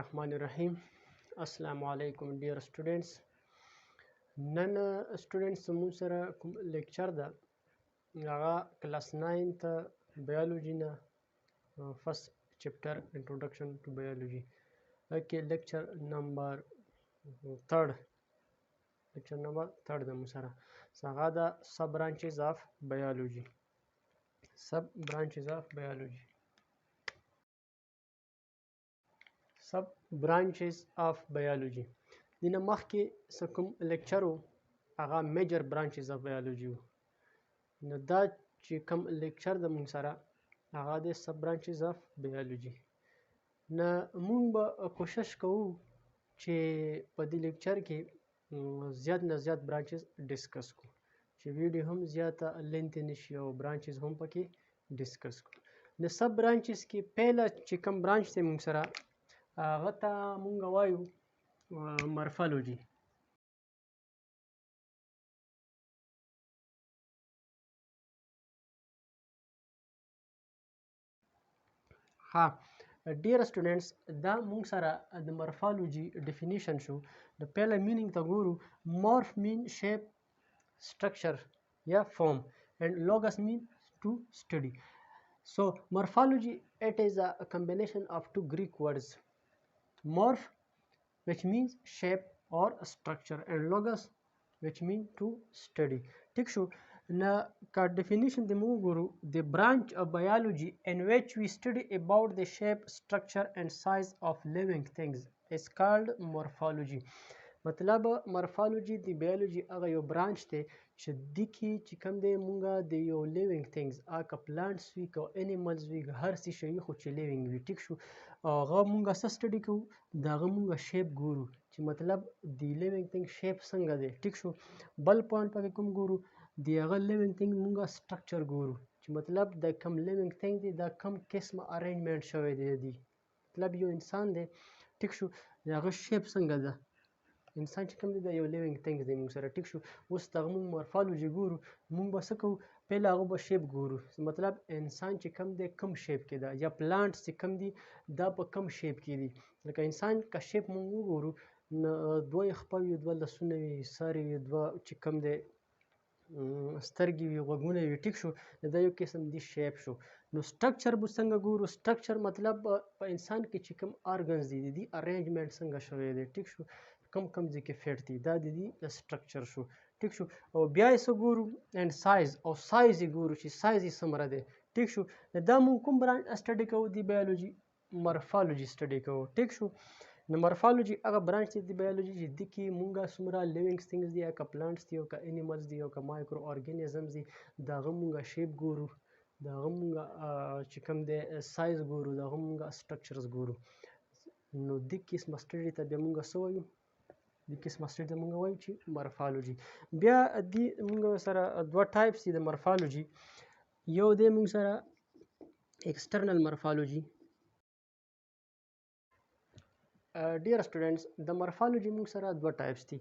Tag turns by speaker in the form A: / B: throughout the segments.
A: Bismillahirrahmanirrahim. Assalamu alaikum dear students. نن students زموږ سره کوم لیکچر ده هغه کلاس 9 ته بایولوژي نه فرست چپټر انټروډکشن ټو بایولوژي کې لیکچر نمبر 3 ده موږ سره هغه ده سب برانچز اف بایولوژي سب برانچز اف بایولوژي دینه مخکې څه کوم لیکچر و هغه میجر برانچز اف بایولوژي و نو دا چې کوم لیکچر د مونږ سره هغه د سب برانچز اف بایولوژي نه مونږ به کوشش کوو چې په دې لیکچر کې زیات نه زیات برانچز ډسکس کړو چې ویډیو هم زیاته لینتھ نشي او برانچز هم پکې ډسکس کړو د سب برانچز کې پهله چې کوم برانچ دی مونږ سره هغه ته مونږ وایو مورفولوژي ها ډیر سټوډنټس دا مونږ سره د مورفولوژي ډیفینیشن شو د پهله مینینګ ته ګورو مورف مین شیپ structure یا form and logos mean to study. So morphology it is a combination of two Greek words morph which means shape or structure and logos which mean to study. ٹھیک شو now definition the guru the branch of biology in which we study about the shape structure and size of living things is called morphology. مطلب مورفولوژي د بیولوژي هغه یو برانچ دی چې د کې چې کوم دی مونږه د یو لیوینګ ثینګز که پلانټس وي که انیملز وي هر څه شی خو چې لیوینګ وي ټیک شو هغه مونږه څه سټډي کوو د هغه مونږه شیپ ګورو چې مطلب د لیوینګ ثینګ شیپ څنګه دی ټیک شو بل پوینټ پکې کوم ګورو د هغه لیوینګ ثینګ مونږه سټرکچر ګورو چې مطلب د کوم لیوینګ ثینګ دی دا کوم قسمه ارینجمنټ شوی دی مطلب یو انسان دی ټیک شو د هغه شیپ څنګه ده انسان چې کوم دی دا یو لیوینګ ثینګ دی مونږ سره ټیک شو اوس دغه مونږ مورفولوژي ګورو مونږ به څه کوو پهله هغه به شیپ ګورو مطلب انسان چې کوم دی کوم شیپ کې ده یا پلانټس چې کوم دي دا په کوم شیپ کې دي لکه انسان که شیپ مونږ وګورو دوه یې خپه وي دوه لاسونه وي سر وي دوه چې کوم دی سترګې وي غوږونه وي ټیک شو دا یو قسم دی شیپ شو نو سټرکچر به څنګه ګورو سټرکچر مطلب په انسان کې چې کوم ارګنز دي د دې ارینجمنټ څنګه شوی دی ټیک شو کم ځای کې فټ دي دا د دې سټرکچر شو ټیک شو او بیا یې څه ګورو اینډ سایز او سایز یې ګورو چې سایز یې څومره دی ټیک شو دا مونږ کوم برانچ سټډي کوو د بیولوژي مورفولوژي سټډي کوو ټیک شو نو مورفولوژي هغه برانچ دی د بیولوژي چې د کې مونږه څومره لیوینګ ثینګز دي که پلانټس دي او که انیملز دي او که مایکرو ارګانیزمز دي د هغه مونږه شیپ ګورو د هغه مونږه چې کوم دی سایز ګورو د هغه مونږه سټرکچرز ګورو نو د قسمه سټډي ته بیا مونږه څه وایو د قسمه سټډي ته مونږ وایو چې مورفولوژي بیا د مونږ سره دوه ټایپس دي د مورفولوژي یو دی مونږ سره ایکسټرنل مورفولوژي ډیر سټوډنټس د مورفولوژي مونږ سره دوه ټایپس دي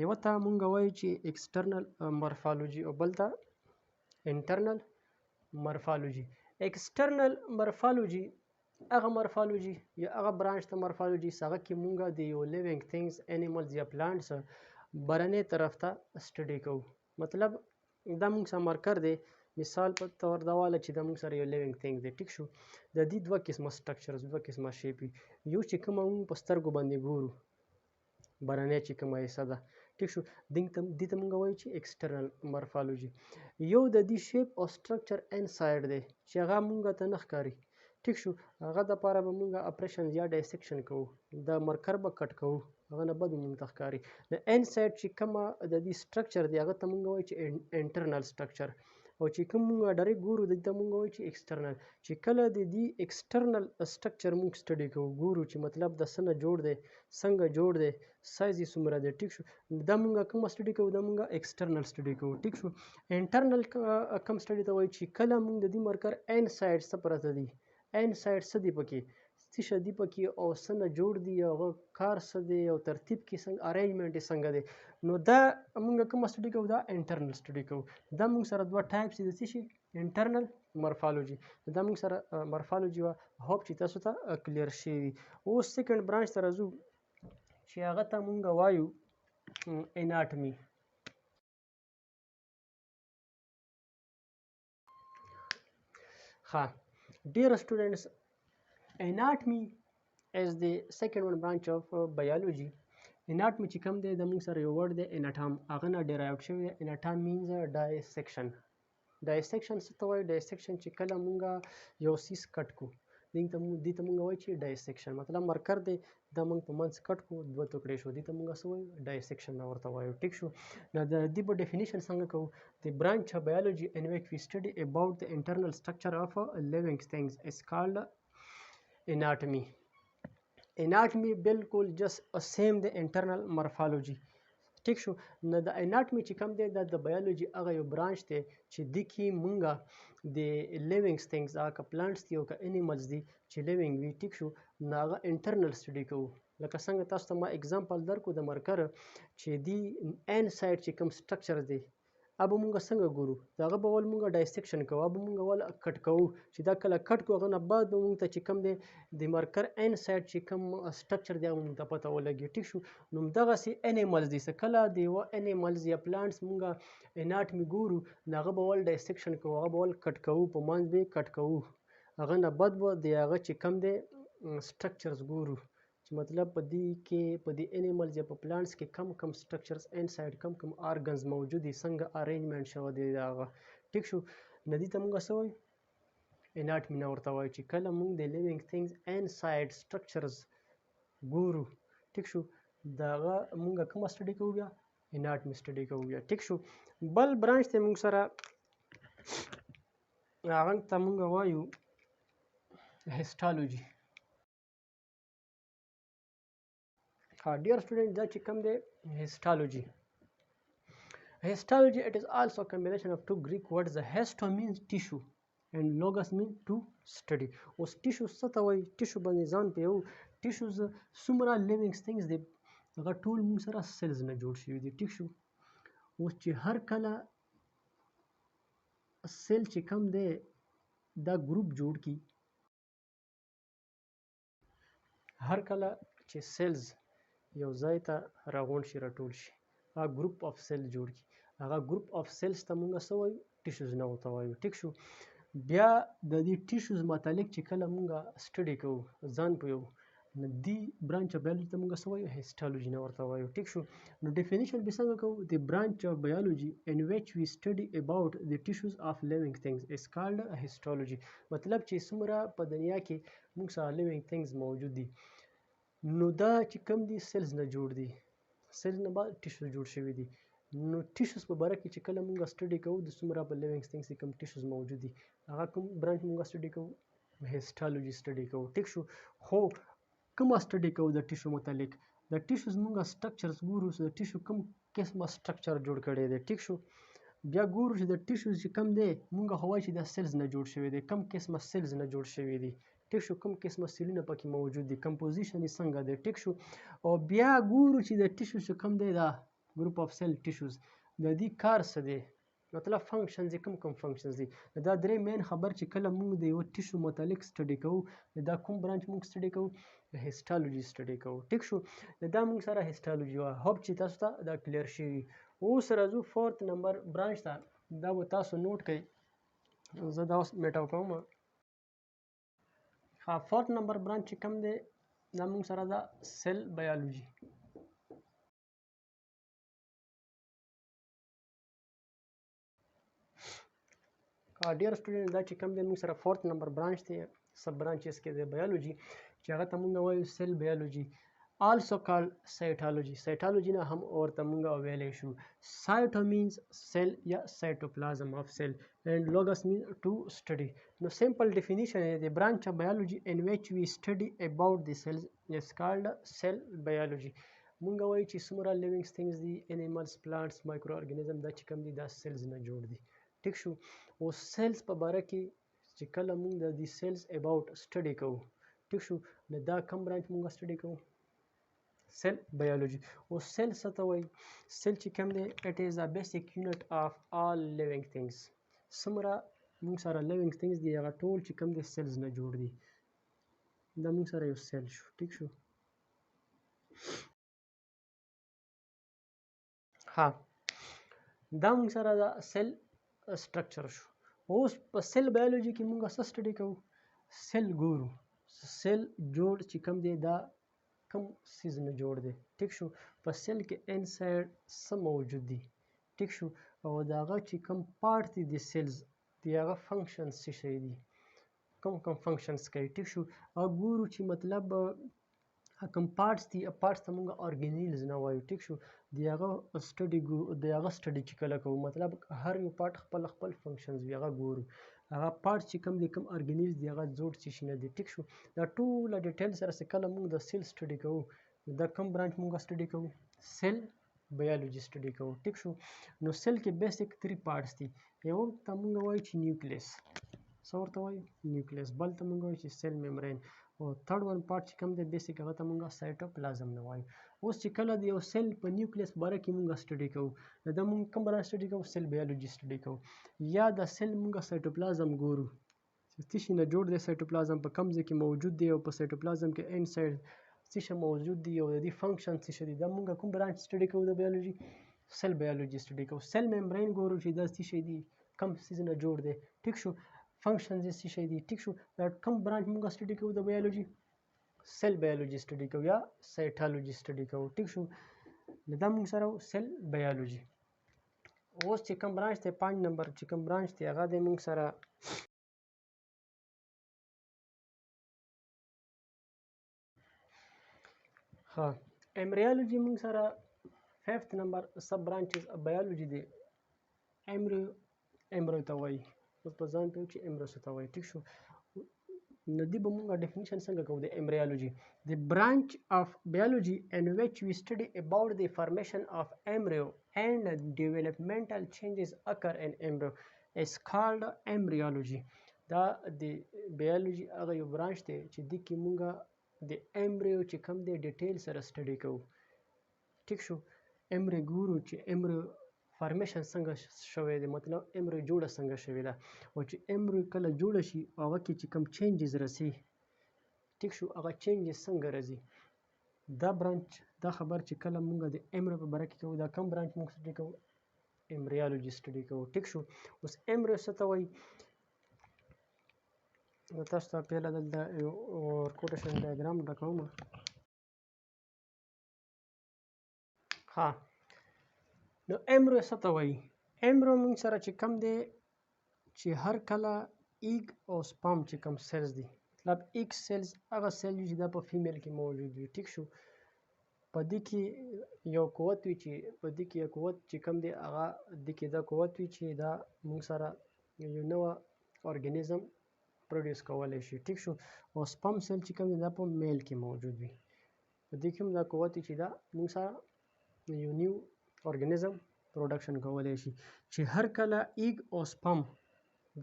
A: یو ته مونږ وایو چې ایکسټرنل مورفولوژي او بل ته انټرنل مورفولوژي ایکسټرنل مورفولوژي هغه مورفولوژي یا هغه برانچ ته مورفولوژي هغه کې مونږه د یو لیوینګ ثینګز انیملز یا پلانټس برنې طرف ته سټډي کوو مطلب دا مونږ سره مارکر دی مثال په تور دا واله چې دا مونږ سره یو لیوینګ ثینګ دی ټیک شو د دې دوه قسمه سټرکچرز دوه قسمه شیپ یو چې کومه مونږ په سترګو باندې ګورو برنې چې کومه حصه ده ټیک شو دې ته مونږ وایو چې ایکسټرنل مورفولوژي یو د دې شیپ او سټرکچر انسایډ دی چې هغه مونږ ته نه ښکاري ټیک شو هغه دپاره به مونږ اپریشن یا ډایسیکشن کوو د مرکر به کټ کوو هغه نه بد مونږ ته ښکاري د انسایډ چې کومه د دې سټرکچر دی هغه ته مونږ وایو چې انټرنل سټرکچر او چې کوم مونږ ډایرکټ ګورو دې ته مونږ وایو چې ایکسټرنل چې کله د دې ایکسټرنل سټرکچر مونږ سټډي کوو ګورو چې مطلب د څه نه جوړ دی څنګه جوړ دی سایز یې څومره دی ټیک شو دا مونږ کومه سټډي کوو دا مونږ ایکسټرنل سټډي کوو ټیک شو انټرنل کوم سټډي ته وایو چې کله مونږ د دې مرکر انسایډ څه پرته دي انسایډ څه دی پکې څه شی دي پکې او څه نه جوړ دي، هغه کار څه دی او ترتیب کې څنګه ارینجمنټ یې څنګه دی. نو دا موږ کومه سټډي کوو؟ دا انټرنل سټډي کوو. دا موږ سره دوه ټایپس دي د څه شي؟ انټرنل مورفالوجي. دا موږ سره مورفالوجي وه. هوپ چې تاسو ته کلیر شوي وي. اوس سیکنډ برانچ ته راځو چې هغه ته موږ وایو اناټمي. ها dear students, anatomy is the second one branch of biology. anatomy چې کوم دی د موږ سره یو ورډ دی اناټام، هغه نه ډیرایوډ شوی دی. اناټام مینز ډایسیکشن. ډایسیکشن څه ته وایي؟ ډایسیکشن چې کله موږ یو سیس کټ کو دې ته موږ وایو چې ډایسیکشن، مطلب مرکر دی دا موږ په منځ کټ کو دوه ټوکړې شو، دې ته موږ څه وایو؟ ډایسیکشن ورته وایو. ټیک شو. نو د دې په ډیفینیشن څنګه کوو؟ The branch of biology in which we study about the internal structure of living things is called anatomy. anatomy بالکل just same the internal morphology. ټیک شو. نو د اناټمي چې کوم دی دا د بایولوژي هغه یو برانچ دی چې دې کې مونږه د لیوینګ ثینګز هغه که پلانټس دي او که انیملز دي چې لیوینګ وي، ټیک شو، نو هغه انټرنل سټډي کوو. لکه څنګه تاسو ته ما اگزامپل درکو د مرکر چې دی ان سایډ چې کوم سټرکچر دی اب مونږ څنګه ګورو؟ دا هغه به ول مونږ ډایسیکشن کوو، اب مونږ ول کټ کوو چې دا کله کټ کوو هغه نه بعد به مونږ ته چې کوم دی د مرکر ان سایډ چې کوم سټرکچر دی هغه مونږ ته پته ولګي. ټیک شو. نو همدغسې انیملز دي، څه کله د یوه انیملز یا پلانټس مونږ اناټمي ګورو نو هغه به ول ډایسیکشن کوو، هغه به ول کټ کوو، په منځ به یې کټ کوو، هغه نه بعد به د هغه چې کوم دی سټرکچرز ګورو چې مطلب په دې کې په دې انیملز یا په پلانټس کې کم کم سټرکچرز انسایډ کم کم آرګنز موجود دي، څنګه ارینجمنټ شوی دی د هغه. ټیک شو. نو دې ته موږ څه وایو؟ اناټمي نه ورته وایو چې کله موږ د لیوینګ ثینګز انسایډ سټرکچرز ګورو. ټیک شو. د هغه موږ کومه سټډي کوو؟ بیا اناټمي سټډي کوو بیا. ټیک شو. بل برانچ ته موږ سره هغه ته موږ وایو هیسټالوجي. Dear students, دا چې کوم دی histology. Histology, it is also a combination of two Greek words. The histo means tissue and logos means to study. اوس tissue څه ته وایي؟ tissue باندې ځان پیو. tissues څومره living things دی هغه ټول موږ سره سیلز نه جوړ شوي دي. ټیک شو. اوس چې هر کله سیل چې کوم دی دا ګروپ جوړ کی، هر کله چې سیلز یو ځای ته راغونډ شي راټول شي هغه ګروپ اف سیل جوړ کی، هغه ګروپ اف سیلز ته موږ څه وایو؟ ټیشوز نه ورته وایو. ټیک شو. بیا د دې ټیشوز متعلق چې کله موږ سټډي کوو ځان پویو نو دې برانچ اف بایولوژي ته موږ څه وایو؟ هیسټالوجي نه ورته وایو. ټیک شو. نو ډیفینیشن به څنګه کوو؟ د برانچ اف بایولوژي ان ویچ وی سټډي اباوټ د ټیشوز اف لیوینګ ثینګز از کالډ هیسټالوجي. مطلب چې څومره په دنیا کې موږ سره لیوینګ ثینګز موجود دي نو دا چې کوم دي سیلز نه جوړ دي، سیلز نه بعد ټیشوز جوړ شوي دي. نو ټیشوز په باره کې چې کله موږ سټډي کوو د څومره په لیوینګ ثینګز کې کوم ټیشوز موجود دي هغه کوم برانچ موږ سټډي کوو؟ هیسټالوجي سټډي کوو. ټیک شو. خو کومه سټډي کوو د ټیشو متعلق؟ د ټیشوز موږ سټرکچرز ګورو چې د ټیشو کوم قسمه سټرکچر جوړ کړی دی. ټیک شو. بیا ګورو چې د ټیشوز چې کم دی موږ خو وایو چې د سیلز نه جوړ شوی دی، کم قسمه سیلز نه جوړ شوی دی. ټیک شو. کوم قسمه سیلونه پکې موجود دي، کمپوزیشن یې څنګه دی. ټیک شو. او بیا ګورو چې د ټیشوز چې کوم دی دا ګروپ اف سیل ټیشوز د دې کار څه دی، مطلب فنکشنز یې کوم کوم فنکشنز دي. دا درې مین خبر چې کله موږ د یو ټیشو متعلق سټډي کوو دا کوم برانچ موږ سټډي کوو؟ هیسټالوجي سټډي کوو. ټیک شو. دا موږ سره هیسټالوجي وه. هوپ چې تاسو ته دا کلیر شوي. اوس راځو فورت نمبر برانچ ته. دا به تاسو نوٹ کړئ، زه دا اوس میټاو کوم. فورت نمبر برانچ چې کوم دی دا موږ سره دا سیل بایولوژي. ډیر سټوډنټ دا چې کوم دی موږ سره فورت نمبر برانچ دی سب برانچز کې دی بایولوژي چې هغه ته موږ وایو سیل بایولوژي. also called cytology. cytology نه هم ورته موږ ویلی شو. cyto means cell یا cytoplasm of cell and logos means to study. No simple definition the branch of biology in which we study about the cells is called cell biology. موږ وایو چې څومره living things دي animals, plants, microorganism دا چې کوم دي دا سیلز نه جوړ دي. ټیک شو. او سیلز په باره کې چې کله موږ د دې سیلز اباوټ سټډي کوو ټیک شو. نو دا کوم برانچ موږ سټډي کوو؟ سیل بایولوژي. او سیل څه ته وایي؟ سیل چې کوم دی اټ از ا بیسیک یونټ اف آل لیوینګ تھنګز. څومره موږ سره لیوینګ تھنګز دي هغه ټول چې کوم دی سیلز نه جوړ دي. دا موږ سره یو سیل شو. ټیک شو. ها دا موږ سره دا سیل سټرکچر شو. اوس په سیل بایولوژي کې موږ څه سټډي کوو؟ سیل ګورو. سیل جوړ چې کوم دی دا کوم سیز نه جوړ دی. ټیک شو. په سیل کې انسایډ څه موجود دي. ټیک شو. او د هغه چې کوم پارټ دي د سیلز د هغه فنکشنز څه شی دي، کوم فنکشنز کوي. ټیک شو. او ګورو چې مطلب کوم پارټس دي، پارټس ته موږ ارګینیلز نه وایو. ټیک شو. د هغه سټډي چې کله کوو مطلب هر یو پارټ خپل فنکشنز وي هغه ګورو. هغه پارټ چې کوم دي کوم ارګینیلز دي هغه جوړ څه شي نه دي. ټیک شو. دا ټوله ډیټیل سره چې کله موږ د سیل سټډي کوو دا کوم برانچ موږ سټډي کوو؟ سیل بایولوژي سټډي کوو. ټیک شو. نو سیل کې بیسیک 3 پارټس دي. یو ته موږ وایو چې نیوکلیس. څه ورته وایو؟ نیوکلیس. بل ته موږ وایو چې سیل میمبرین. او تھرډ ون پارټ چې کوم دی بیسیک هغه ته موږ سایټوپلازم نه وایو. اوس چې کله د یو سیل په نیوکلیس باره کې موږ سټډي کوو نو دا موږ کوم برانچ سټډي کوو؟ سیل بایولوژي سټډي کوو. یا د سیل موږ سایټوپلازم ګورو چې څه شي نه جوړ دی. سایټوپلازم په کوم ځای کې موجود دی او په سایټوپلازم کې انسایډ څه شی موجود دی او د دې فنکشن څه شي دي. دا موږ کوم برانچ سټډي کوو د بایولوژي؟ سیل بایولوژي سټډي کوو. سیل میمبرین ګورو چې دا څه شی دي، کوم سیز نه جوړ دی. ټیک شو. فنکشنز یې څه شی دي. ټیک شو. دا کوم برانچ موږ سټډي کوو د بایولوژي؟ سیل بایولوژي سټډي کوو یا سایټالوجي سټډي کوو. ټیک شو. نو دا موږ سره سیل بایولوژي. اوس چې کوم برانچ دی 5 نمبر چې کوم برانچ دی هغه دی موږ سره ها ایمبریولوژي. موږ سره 5th نمبر سب برانچز بایولوژي دی. ایمبریو ته وایي. اوس په ځان پوه چې ایمبریو څه ته وایي. ټیک شو. نو دې به موږ ډیفینیشن څنګه کوو د ایمبریولوژي؟ The branch of biology in which we study about the formation of embryo and developmental changes occur in embryo is called embryology. دا د بیولوژي هغه یو برانچ دی چې دې کې موږ د ایمبریو چې کوم دی ډیټیل سره سټډي کوو. ټیک شو. ایمبریو ګورو چې ایمبریو فارمیشن څنګه شوی دی، مطلب ایمبریو جوړه څنګه شوې ده او چې ایمبریو کله جوړه شي هغه کې چې کوم چینجز راسي. ټیک شو. هغه چینجز څنګه راځي. دا برانچ دا خبر چې کله موږ د ایمبریو په باره کې کوو دا کوم برانچ موږ سټډي کوو؟ ایمبریولوژي سټډي کوو. ټیک شو. اوس ایمبریو څه ته وایي؟ تاسو ته پیله دلته یو کوټیشن ډایګرام ډکوم. ها نو ایمبریو څه ته وایي؟ ایمبریو موږ سره چې کوم دی چې هر کله ایګ او سپام چې کوم سیلز دي، مطلب ایګ سیلز هغه سیل چې دا په فیمیل کې موجود وي. ټیک شو. په دې کې یو قوت وي چې په دې کې یو قوت چې کوم دی هغه دې کې دا قوت وي چې دا موږ سره یو نوه ارګانیزم پروډیوس کولی شي. ټیک شو. او سپم سیل چې کوم دی دا په میل کې موجود وي. په دې کې هم دا قوت وي چې دا موږ سره یو نیو ارګانیزم پروډکشن کولی شي. چې هر کله ایګ او سپم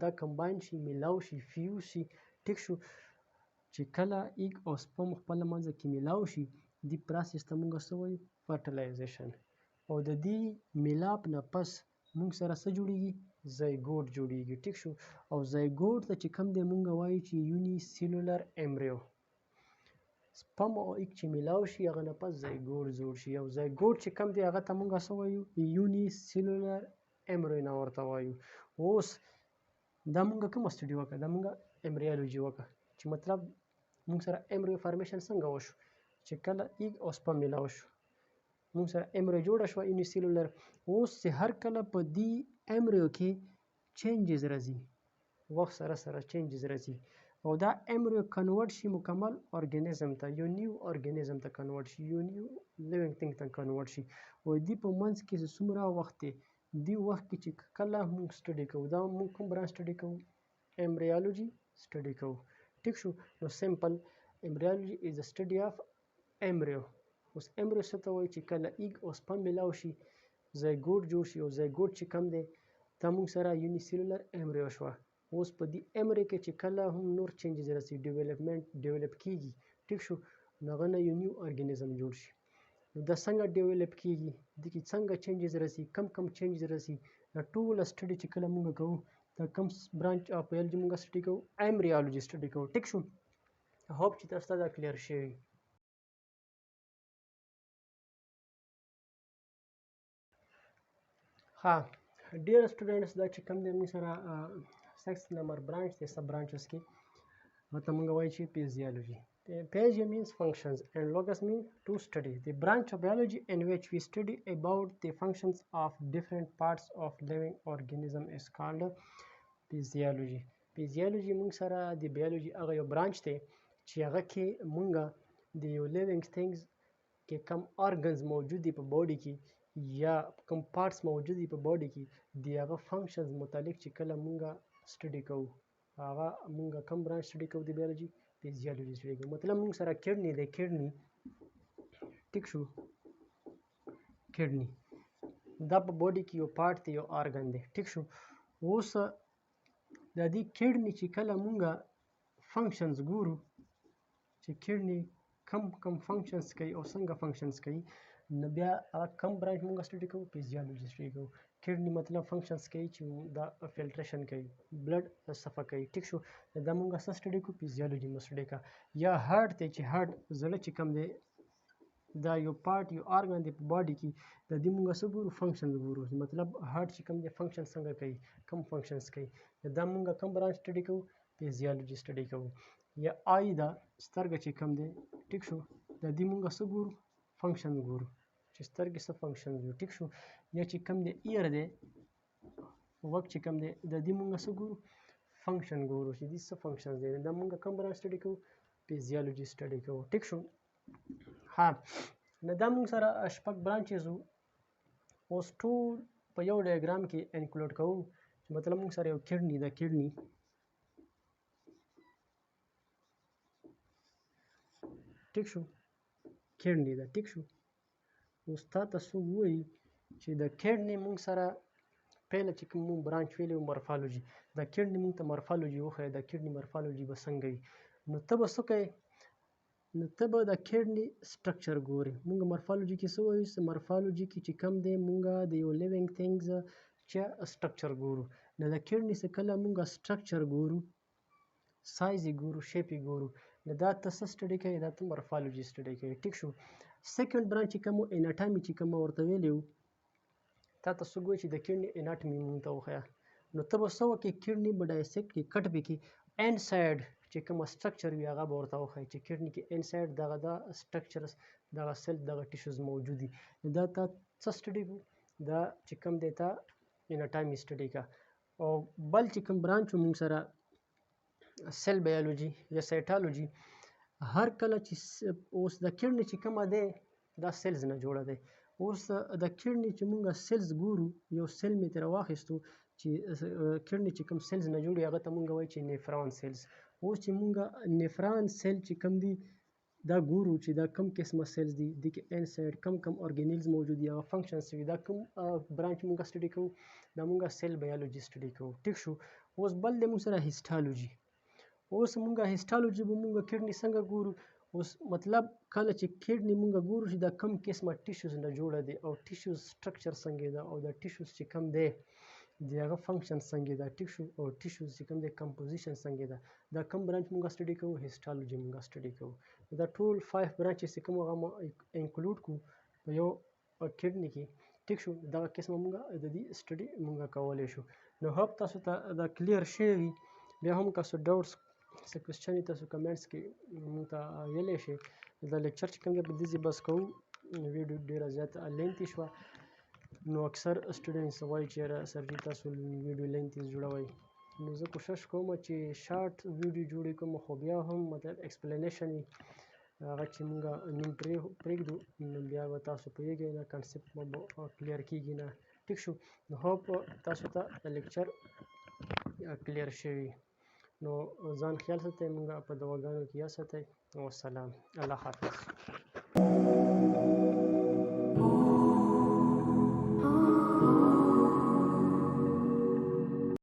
A: دا کمباین شي، میلاو شي، فیوز شي. ټیک شو. چې کله ایګ او سپم خپل منځ کې میلاو شي دې پروسس ته موږ څه وایو؟ فرټیلایزیشن. او د دې میلاپ نه پس موږ سره څه جوړیږي؟ زایګوټ جوړیږي. ټیک شو. او زایګوټ ته چې کوم دی موږ وایو چې یونی سیلولر ایمبریو. سپم او ایګ چې میلاو شي هغه نه پس زایګوټ جوړ شي. او زایګوټ چې کوم دی هغه ته موږ څه وایو؟ یونی سیلولر ایمبریو نه ورته وایو. اوس دا موږ کومه سټډي وکړه؟ دا موږ ایمبریولوژي وکړه چې مطلب موږ سره ایمبریو فارمیشن څنګه وشو چې کله ایګ او سپم میلاو شو موږ سره ایمبریو جوړه شوه یونی سیلولر. اوس چې هر کله په دې ایمبریو کې چینجز راځي، وخت سره سره چینجز راځي او دا ایمبریو کنورټ شي مکمل ارګانیزم ته، یو نیو ارګانیزم ته کنورټ شي، یو نیو لیوینګ تھنګ ته کنورټ شي. او دې په منځ کې چې څومره وخت دی دې وخت کې چې کله موږ سټډي کوو دا موږ کوم برانچ سټډي کوو؟ ایمبریولوژي سټډي کوو. ټیک شو. نو سمپل ایمبریولوژي از د سټډي اف ایمبریو. اوس ایمبریو څه ته وایي؟ چې کله ایګ او سپم میلاو شي زایګوټ جوړ شي او زایګوټ چې کم دی دا موږ سره یونی سیلولر ایمبریو شوه. اوس په دې امري کې چې کله هم نور چینجز راسي ډیولپ کیږي ټیک شو نو هغه نه یو نیو ارګانیزم جوړ شي نو دا څنګه ډیولپ کیږي د کې څنګه چینجز راسي کم چینجز راسي دا ټول سټډي چې کله موږ کوو دا کم برانچ اف بایولوژي موږ سټډي کوو ایمبریولوژي سټډي کوو ټیک شو هوپ چې تاسو ته دا کلیر شي ها ډیر سټوډنټس دا چې کوم دی موږ سره 6 نمبر برانچ دی سب برانچز کې مته موږ وایي چې فیزیولوژي Physiology means functions and logos means to study. The branch of biology in which we study about the functions of different parts of living organism is called physiology. Physiology موږ سره د biology هغه یو برانچ دی چې هغه کې موږ د یو living things کې کم organs موجود دي په باډي کې یا کم پارټس موجود دي په باډي کې د هغه فنکشنز متعلق چې کله موږ سټډي کوو هغه موږ کم برانچ سټډي کوو د biology فیزیولوژي سټډي کوو مطلب موږ سره کډنی دی کډنی ټیک شو کډنی دا په باډي کې یو پارت دی یو ارګن دی ټیک شو اوس د دې کډنی چې کله موږ فنکشنز ګورو چې کډنی کم فنکشنز کوي او څنګه فنکشنز کوي نو بیا کم برانچ موږ سټډي کوو فیزیولوژي سټډي کوو کډنی مطلب فنکشنز کوي چې دا فلټریشن کوي بلډ صفا کوي ټیک شو دا موږ څه سټډي کوو فیزیولوژي مو سټډي کا یا هارت دی چې هارت زړه چې کم دی دا یو پارت یو ارګن دی په باډي کې د دې موږ څه ګورو فنکشنز ګورو مطلب هارت چې کم دی فنکشن څنګه کوي کم فنکشنز کوي دا موږ کم برانچ سټډي کوو فیزیولوژي سټډي کوو یا آی دا سترګه چې کم دی ټیک شو د دې موږ څه ګورو فنکشن ګورو چې سترګې څه فنکشن ګورو ټیک شو یا چې کم دی ایر دی وک چې کم دی د دې موږ څه ګورو فنکشن ګورو چې دې څه فنکشنز دی دا موږ کم برانچ سټډي کوو فیزیولوژي سټډي کوو ټیک شو ها نو دا موږ سره شپږ برانچز اوس ټول په یو ډایګرام کې انکلوډ کوو چې مطلب موږ سره یو کډنی دا کډنی ټیک شو کډنی دا ټیک شو اوس تاسو وایي چې د کډنی موږ سره پهله چې کوم برانچ ویلو مورفالوجي دا کډنی موږ ته مورفالوجي وښیه دا کډنی مورفالوجي به څنګه وي نو ته به څه کوې نو ته به د کډنی سټرکچر ګورې موږ مورفالوجي کې څه وایو چې مورفالوجي کې چې کوم دی موږ د یو لیوینګ تھینګز چې سټرکچر ګورو نو د کډنی څخه کله موږ سټرکچر ګورو سایز یې ګورو شیپ یې ګورو نو دا ته څه سټډي کوي دا ته مورفالوجي سټډي کوي ټیک شو سیکنډ برانچ چې کوم اناټامي چې کوم ورته ویلو تا ته څه ګوي چې د کډنی اناټمي موږ ته وښیه نو ته به څه وکړې کډنی به ډایسیکټ کې کټ به کې ان سایډ چې کوم سټرکچر وي هغه به ورته وښیي چې کډنی کې ان سایډ دغه دا سټرکچرز دغه سیل دغه ټیشوز موجود دي دا تا څه سټډي دا چې کوم دی تا اناټامي سټډي کا او بل چې کوم برانچ موږ سره سیل بایولوژي یا سایټالوجي هر کله چې اوس د کډنی چې کومه دی دا سیلز نه جوړه دی اوس د کډنی چې موږ سیلز ګورو یو سیل مې ترې واخیستو چې کډنی چې کوم سیلز نه جوړي هغه ته موږ وایو چې نیفران سیلز اوس چې موږ نیفران سیل چې کوم دی دا ګورو چې دا کم قسمه سیلز دي د کې انسایډ کم ارګانیلز موجود دي هغه فنکشنز وي دا کوم برانچ موږ سټډي کوو دا موږ سیل بایولوژي سټډي کوو ټیک شو اوس بل د موږ سره هیسټالوجي اوس موږ هیسټالوجي به موږ کډنی څنګه ګورو اوس مطلب کله چې کډنی موږ ګورو چې دا کم قسمه ټیشوز نه جوړه دي او ټیشوز سټرکچر څنګه ده او دا ټیشوز چې کم دی د هغه فنکشن څنګه ده ټیک شو او ټیشوز چې کم دی کمپوزیشن څنګه ده دا کم برانچ موږ سټډي کوو هیسټالوجي موږ سټډي کوو دا ټول 5 برانچز چې کوم هغه انکلوډ کو په یو کډنی کې ټیک شو دا قسمه موږ د دې سټډي موږ کولای شو نو هوپ تاسو ته دا کلیر شي بیا هم تاسو ډاوټس څه کوېسچن تاسو کمنټس کې موږ ته ویلی شئ دا لیکچر چې کوم دی په دې بس کوو ویډیو ډېره زیاته لینتي شوه نو اکثر سټوډنټس وایي چې یاره سر جي تاسو ویډیو لینتي جوړوئ نو زه کوشش کوم چې شارټ ویډیو جوړې کوم خو بیا هم مطلب ایکسپلینیشن وي هغه چې موږ نیم پرېږدو نو بیا به تاسو پوهېږئ نه کنسپټ به کلیر کېږي نه ټیک شو نو هوپ تاسو ته لیکچر کلیر شوي نو ځان خیال ساتئ موږ په دواګانو کې یا ساتئ والسلام الله حافظ